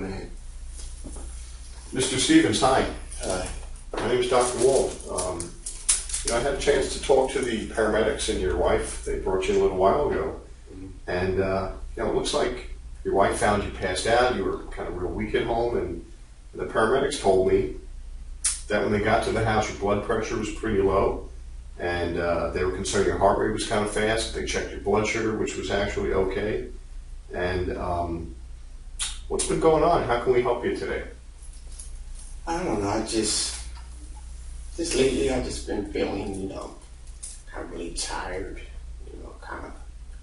coming in. Mr. Stevens, hi. Hi. My name is Dr. Wald. I had a chance to talk to the paramedics and your wife. They brought you a little while ago. And it looks like your wife found you passed out. You were kind of real weak at home. And the paramedics told me that when they got to the house, your blood pressure was pretty low. And they were concerned your heart rate was kind of fast. They checked your blood sugar, which was actually okay. And what's been going on? How can we help you today? I don't know. I just lately I've just been feeling, kind of really tired, kind of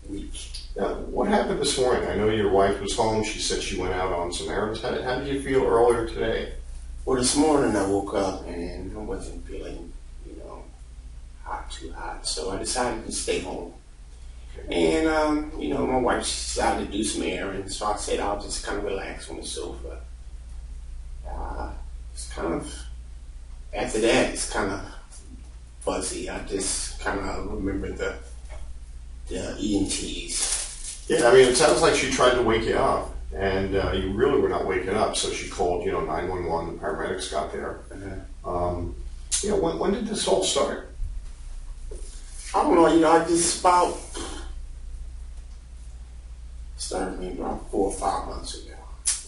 weak. Now, what happened this morning? I know your wife was home. She said she went out on some errands. How did you feel earlier today? Well, this morning I woke up and I wasn't feeling, too hot. So I decided to stay home. Okay. And, my wife decided to do some errands. So I said I'll just kind of relax on the sofa. It's kind of, after that, it's kind of fuzzy. I just kind of remember the EMTs. Yeah, it sounds like she tried to wake you up, and you really were not waking up, so she called, 911, the paramedics got there. When did this all start? I don't know, I just started maybe about 4 or 5 months ago.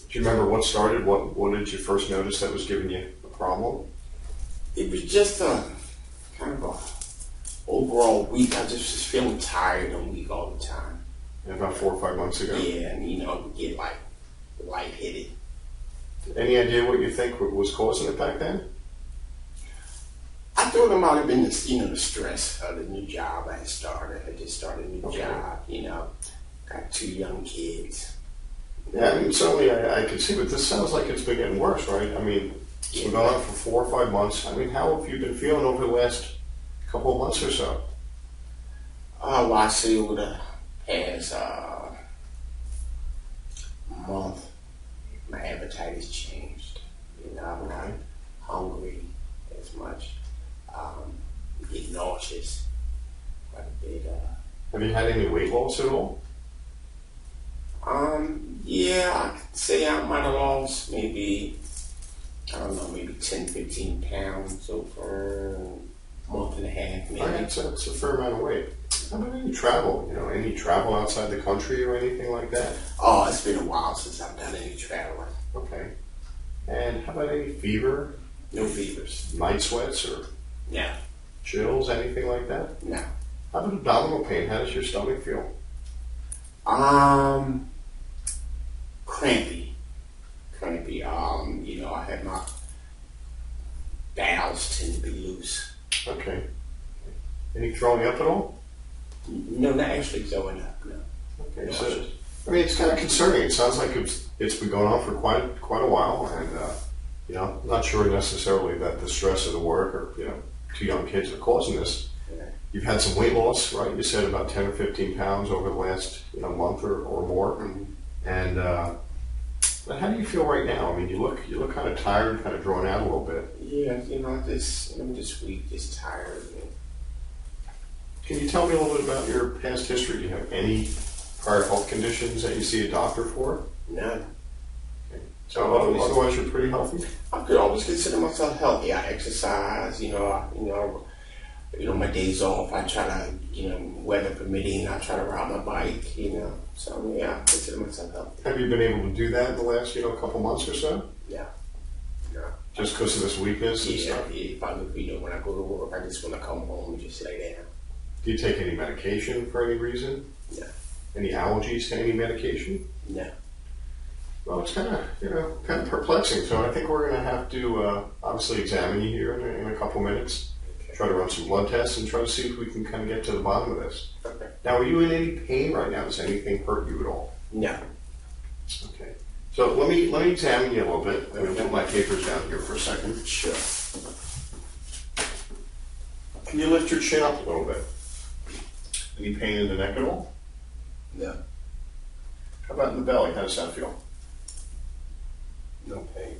Do you remember what started? What did you first notice that was giving you a problem? It was just a kind of a overall week. I just was feeling tired and weak all the time. About 4 or 5 months ago? Yeah, and get like lightheaded. Any idea what you think was causing it back then? I thought it might have been the stress of the new job I had started. I just started a new job, got 2 young kids. Yeah, certainly I can see, but this sounds like it's been getting worse, right? It's been going on for 4 or 5 months. How have you been feeling over the last couple of months or so? Well, I say over the past month, my appetite has changed. I'm not hungry as much. Get nauseous quite a bit. Have you had any weight loss at all? Yeah, I could say I might have lost maybe 10, 15 pounds over a month and a half, maybe. That's a fair amount of weight. How about any travel? Any travel outside the country or anything like that? Oh, it's been a while since I've done any traveling. Okay. And how about any fever? No fevers. Night sweats or No. chills, anything like that? No. How about abdominal pain? How does your stomach feel? Crampy. I had my bowels tend to be loose. Okay. Any throwing up at all? No, not actually throwing up, no. Okay, so it's kind of concerning. It sounds like it's been going on for quite a while, and I'm not sure necessarily that the stress of the work or 2 young kids are causing this. Yeah. You've had some weight loss, right? You said about 10 or 15 pounds over the last month or more, and but how do you feel right now? You look kind of tired, kind of drawn out a little bit. Yeah, I'm just weak, just tired. Can you tell me a little bit about your past history? Do you have any prior health conditions that you see a doctor for? None. Okay. So otherwise you're pretty healthy? I could always consider myself healthy. I exercise, my days off, I try to, weather permitting, I try to ride my bike, So, yeah, I consider myself healthy. Have you been able to do that in the last, couple months or so? Yeah. Just because of this weakness and stuff? If when I go to work, I just want to come home and just lay down. Do you take any medication for any reason? No. Any allergies to any medication? No. Well, it's kind of perplexing. So I think we're going to have to obviously examine you here in a couple minutes. Try to run some blood tests and try to see if we can kind of get to the bottom of this. Okay. Now, are you in any pain right now? Does anything hurt you at all? No. Okay. So let me examine you a little bit. I'm going to put my papers down here for a second. Sure. Can you lift your chin up a little bit? Any pain in the neck at all? No. How about in the belly? How does that feel? No pain.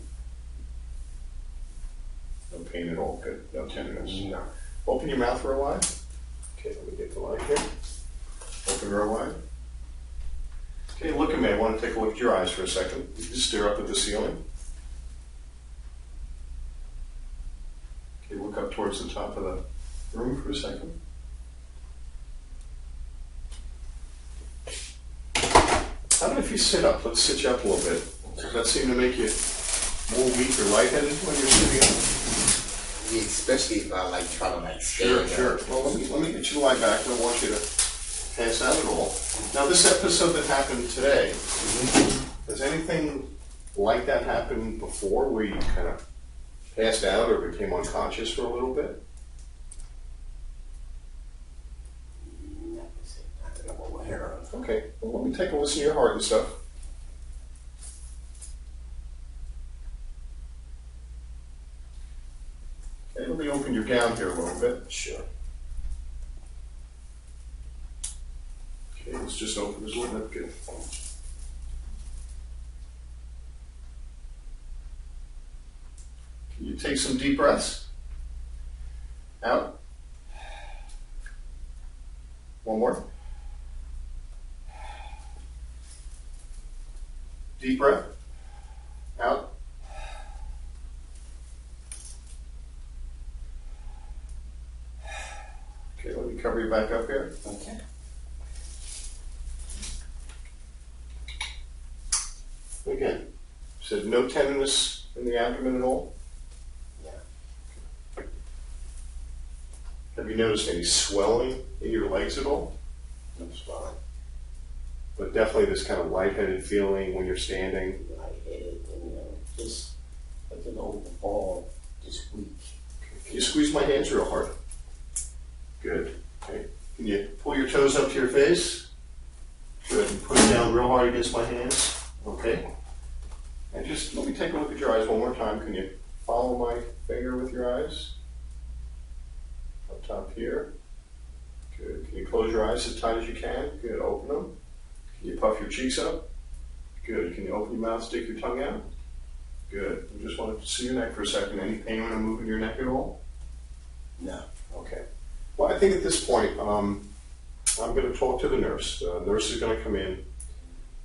No pain at all. Good. No tenderness. No. Open your mouth real wide. Okay, let me get the light here. Open real wide. Okay, look at me. I want to take a look at your eyes for a second. You just stare up at the ceiling. Okay, look up towards the top of the room for a second. How about if you sit up? Let's sit you up a little bit. Does that seem to make you more weak or lightheaded when you're sitting up? Yeah, especially if I like try to like Sure, stand sure. up. Well, let me get you to lie back. I don't want you to pass out at all. Now, this episode that happened today, has anything like that happened before where you kind of passed out or became unconscious for a little bit? Nothing I'm aware of. Okay, well, let me take a listen to your heart and stuff. Okay, let me open your gown here a little bit. Sure. Okay, let's just open this a little bit. Good. Can you take some deep breaths? Out. One more. Deep breath. Out. Okay, let me cover you back up here. Okay. Again, said no tenderness in the abdomen at all. Yeah. Have you noticed any swelling in your legs at all? That's fine. But definitely this kind of lightheaded feeling when you're standing. Lightheaded and just like an overall, just weak. Can you squeeze my hands real hard? Good. Okay. Can you pull your toes up to your face? Good. And put it down real hard against my hands. Okay. And just let me take a look at your eyes one more time. Can you follow my finger with your eyes? Up top here. Good. Can you close your eyes as tight as you can? Good. Open them. Can you puff your cheeks up? Good. Can you open your mouth, stick your tongue out? Good. I just wanted to see your neck for a second. Any pain when I'm moving your neck at all? No. Okay. Well, I think at this point, I'm going to talk to the nurse. The nurse is going to come in.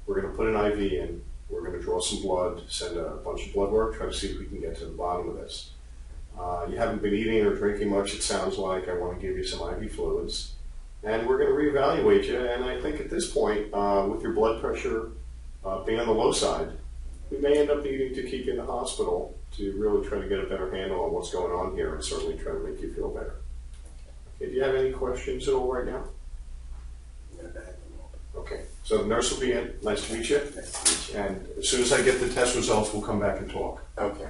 We're going to put an IV in. We're going to draw some blood, send a bunch of blood work, try to see if we can get to the bottom of this. You haven't been eating or drinking much, it sounds like. I want to give you some IV fluids. And we're going to reevaluate you. And I think at this point, with your blood pressure being on the low side, we may end up needing to keep you in the hospital to really try to get a better handle on what's going on here and certainly try to make you feel better. Okay, do you have any questions at all right now? Not at the moment. Okay, so the nurse will be in. Nice to meet you. Nice to meet you. And as soon as I get the test results, we'll come back and talk. Okay.